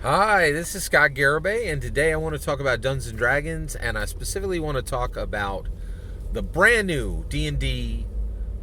Hi, this is Scott Garibay, and today I want to talk about Dungeons and Dragons, and I specifically want to talk about the brand new D&D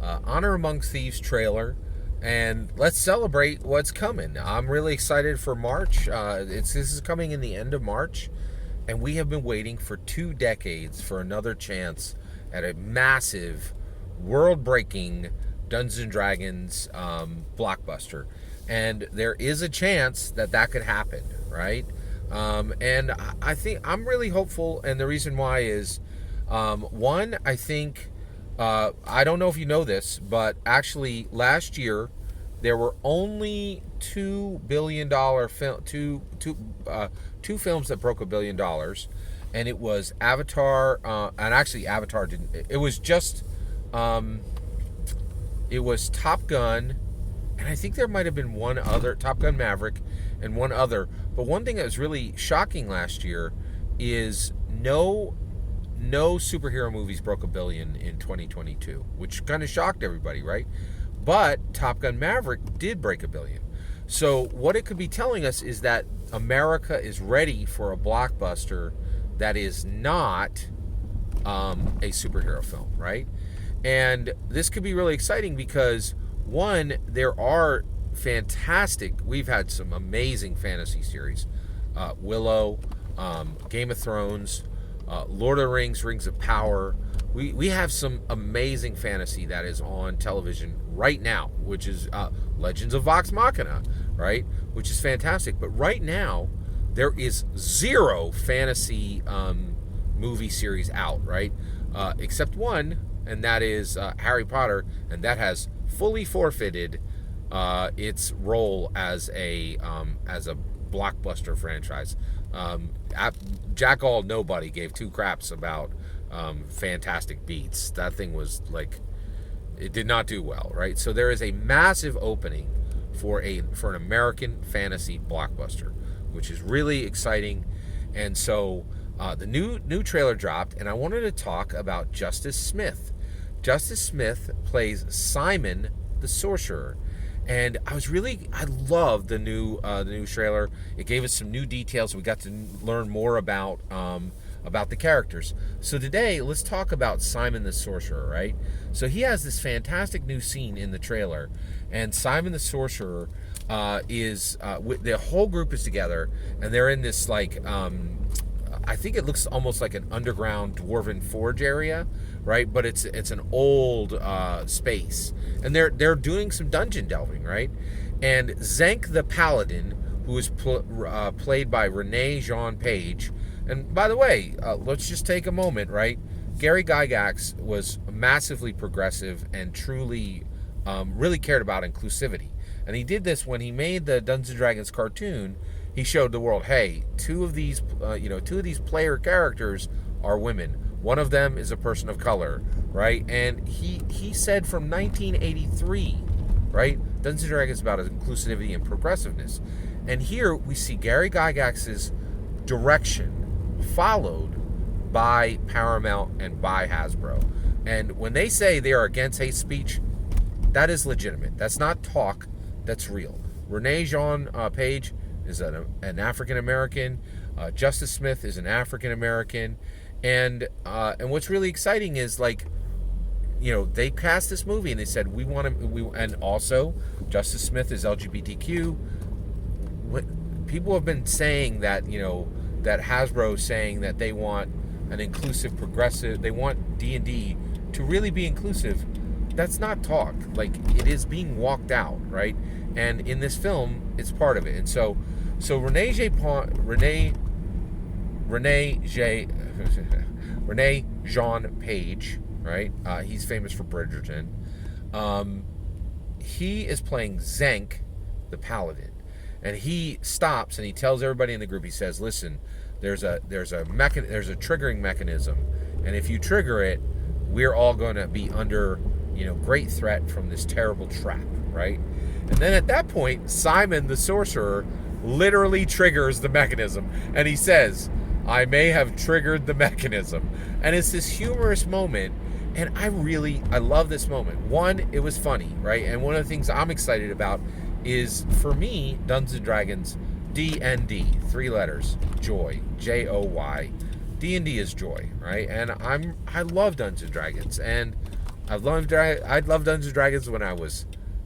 Honor Amongst Thieves trailer, and let's celebrate what's coming. I'm really excited for March. This is coming in the end of March, and we have been waiting for 2 decades for another chance at a massive, world-breaking Dungeons and Dragons blockbuster, and there is a chance that that could happen, right? And I think I'm really hopeful, and the reason why is, one, I think I don't know if you know this, but actually last year there were only $2 billion two films that broke $1 billion, and it was Avatar, and actually Avatar didn't. It was just it was Top Gun, and I think there might have been one other, Top Gun Maverick, and one other. But one thing that was really shocking last year is no superhero movies broke $1 billion in 2022, which kind of shocked everybody, right? But Top Gun Maverick did break $1 billion. So what it could be telling us is that America is ready for a blockbuster that is not a superhero film, right? And this could be really exciting because, one, there are fantastic, we've had some amazing fantasy series. Willow, Game of Thrones, Lord of the Rings, Rings of Power. We have some amazing fantasy that is on television right now, which is Legends of Vox Machina, right? Which is fantastic. But right now, there is zero fantasy movie series out, right? Except one, and that is Harry Potter, and that has fully forfeited its role as a blockbuster franchise. Jack All Nobody gave two craps about Fantastic Beasts. That thing was like, it did not do well, right? So there is a massive opening for an American fantasy blockbuster, which is really exciting. And so the new trailer dropped, and I wanted to talk about Justice Smith. Justice Smith plays Simon the Sorcerer, and I loved the new trailer. It gave us some new details. We got to learn more about the characters. So today, let's talk about Simon the Sorcerer, right? So he has this fantastic new scene in the trailer, and Simon the Sorcerer is the whole group is together, and they're in this like I think it looks almost like an underground dwarven forge area, right? But it's an old space, and they're doing some dungeon delving, right? And Zank the Paladin, who is played by Renee Jean Page, and by the way, let's just take a moment, right? Gary Gygax was massively progressive and truly really cared about inclusivity, and he did this when he made the Dungeons and Dragons cartoon. He showed the world, hey, two of these player characters are women. One of them is a person of color, right? And he said from 1983, right? Dungeons and Dragons is about inclusivity and progressiveness. And here we see Gary Gygax's direction followed by Paramount and by Hasbro. And when they say they are against hate speech, that is legitimate. That's not talk. That's real. Renee Jean Page is an African American. Justice Smith is an African American, and what's really exciting is, like, they cast this movie and they said we want to. And also Justice Smith is LGBTQ. People have been saying that that Hasbro is saying that they want an inclusive, progressive. They want D&D to really be inclusive. That's not talk. Like, it is being walked out, right? And in this film, it's part of it. And so Renee Jean Page, right? He's famous for Bridgerton. He is playing Zank the Paladin, and he stops and he tells everybody in the group. He says, "Listen, there's a triggering mechanism, and if you trigger it, we're all going to be under great threat from this terrible trap, right?" And then at that point, Simon the Sorcerer literally triggers the mechanism, and he says, "I may have triggered the mechanism." And it's this humorous moment, and I love this moment. One, it was funny, right? And one of the things I'm excited about is, for me, Dungeons and Dragons DND, 3 letters, Joy, Joy. D&D is joy, right? And I love Dungeons and Dragons, and I loved Dungeons and Dragons when I was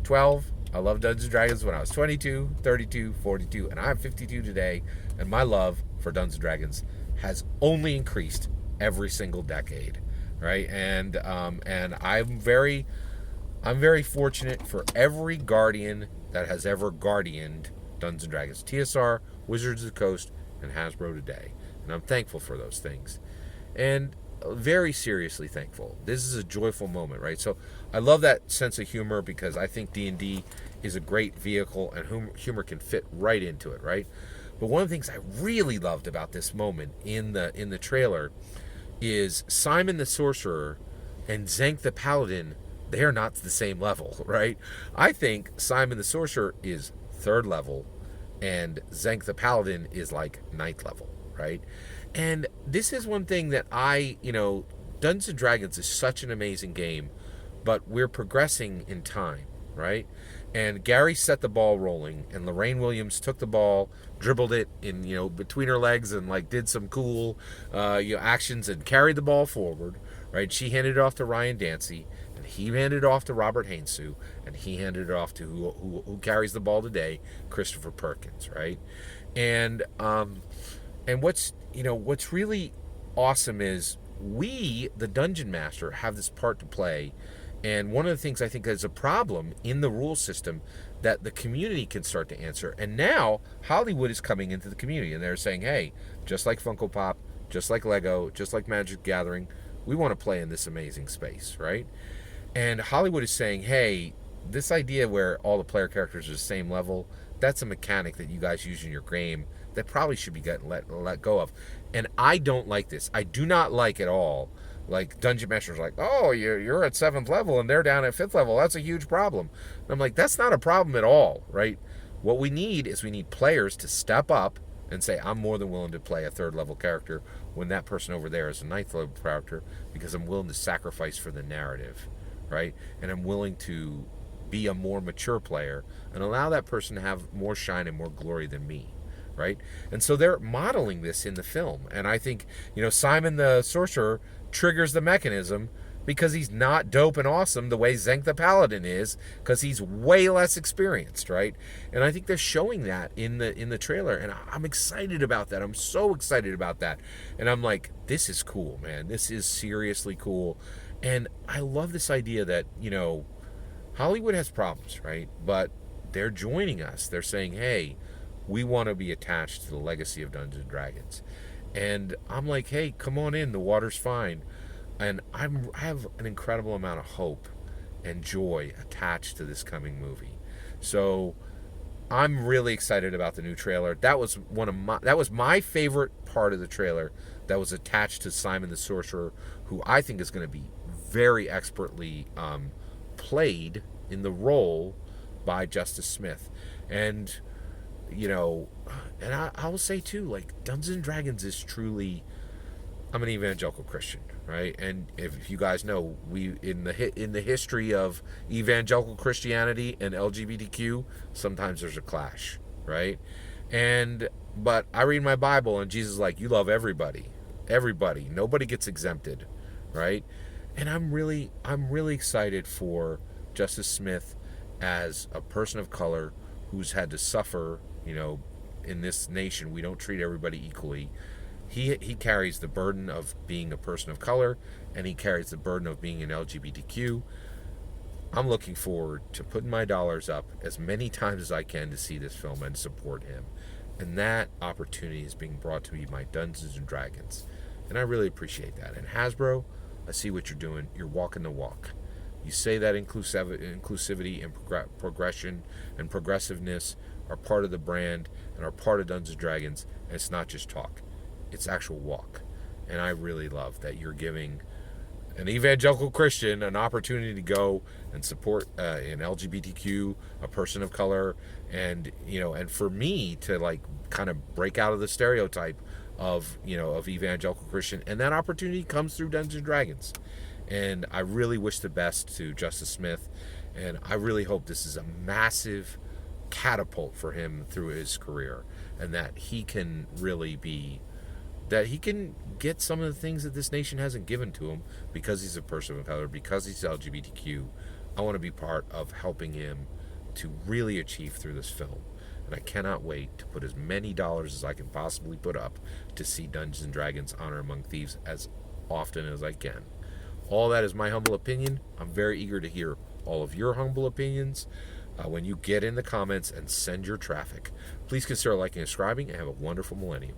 12. I loved Dungeons and Dragons when I was 22, 32, 42, and I'm 52 today. And my love for Dungeons and Dragons has only increased every single decade, right? And I'm very fortunate for every guardian that has ever guardianed Dungeons and Dragons, TSR, Wizards of the Coast, and Hasbro today. And I'm thankful for those things. And very seriously thankful. This is a joyful moment, right? So I love that sense of humor because I think D&D is a great vehicle and humor can fit right into it, right? But one of the things I really loved about this moment in the trailer is Simon the Sorcerer and Zank the Paladin. They are not the same level, right? I think Simon the Sorcerer is 3rd level and Zank the Paladin is like 9th level, right? And this is one thing that Dungeons and Dragons is such an amazing game, but we're progressing in time, right? And Gary set the ball rolling, and Lorraine Williams took the ball, dribbled it in, between her legs, and like did some cool, actions and carried the ball forward, right? She handed it off to Ryan Dancy, and he handed it off to Robert Hainsue, and he handed it off to who carries the ball today, Christopher Perkins, right? And what's really awesome is we, the Dungeon Master, have this part to play. And one of the things I think is a problem in the rule system that the community can start to answer. And now Hollywood is coming into the community and they're saying, hey, just like Funko Pop, just like Lego, just like Magic the Gathering, we want to play in this amazing space, right? And Hollywood is saying, hey, this idea where all the player characters are the same level, that's a mechanic that you guys use in your game that probably should be getting let go of. And I don't like this. I do not like at all. Like Dungeon Master's like, oh, you're at 7th level and they're down at 5th level. That's a huge problem. And I'm like, that's not a problem at all, right? What we need players to step up and say, I'm more than willing to play a 3rd level character when that person over there is a 9th level character because I'm willing to sacrifice for the narrative, right? And I'm willing to be a more mature player and allow that person to have more shine and more glory than me. Right? And so they're modeling this in the film. And I think, Simon the Sorcerer triggers the mechanism because he's not dope and awesome the way Zank the Paladin is because he's way less experienced, right? And I think they're showing that in the trailer. And I'm excited about that. I'm so excited about that. And I'm like, this is cool, man. This is seriously cool. And I love this idea that, Hollywood has problems, right? But they're joining us. They're saying, hey, we want to be attached to the legacy of Dungeons and Dragons. And I'm like, hey, come on in. The water's fine. And I have an incredible amount of hope and joy attached to this coming movie. So I'm really excited about the new trailer. That was my favorite part of the trailer that was attached to Simon the Sorcerer, who I think is going to be very expertly played in the role by Justice Smith. And and I will say too, like Dungeons and Dragons is truly, I'm an evangelical Christian, right? And if you guys know, we in the history of evangelical Christianity and LGBTQ, sometimes there's a clash, right? But I read my Bible and Jesus is like, you love everybody, nobody gets exempted, right? And I'm really excited for Justice Smith as a person of color who's had to suffer. In this nation, we don't treat everybody equally. He carries the burden of being a person of color, and he carries the burden of being an LGBTQ. I'm looking forward to putting my dollars up as many times as I can to see this film and support him. And that opportunity is being brought to me by Dungeons and Dragons. And I really appreciate that. And Hasbro, I see what you're doing. You're walking the walk. You say that inclusivity and progression and progressiveness are part of the brand and are part of Dungeons & Dragons, and it's not just talk. It's actual walk. And I really love that you're giving an evangelical Christian an opportunity to go and support an LGBTQ, a person of color, and for me to like kind of break out of the stereotype of evangelical Christian, and that opportunity comes through Dungeons & Dragons. And I really wish the best to Justice Smith, and I really hope this is a massive catapult for him through his career. and that he can really be, that he can get some of the things that this nation hasn't given to him because he's a person of color, because he's LGBTQ. I want to be part of helping him to really achieve through this film. And I cannot wait to put as many dollars as I can possibly put up to see Dungeons and Dragons Honor Among Thieves as often as I can. All that is my humble opinion. I'm very eager to hear all of your humble opinions when you get in the comments and send your traffic. Please consider liking and subscribing, and have a wonderful millennium.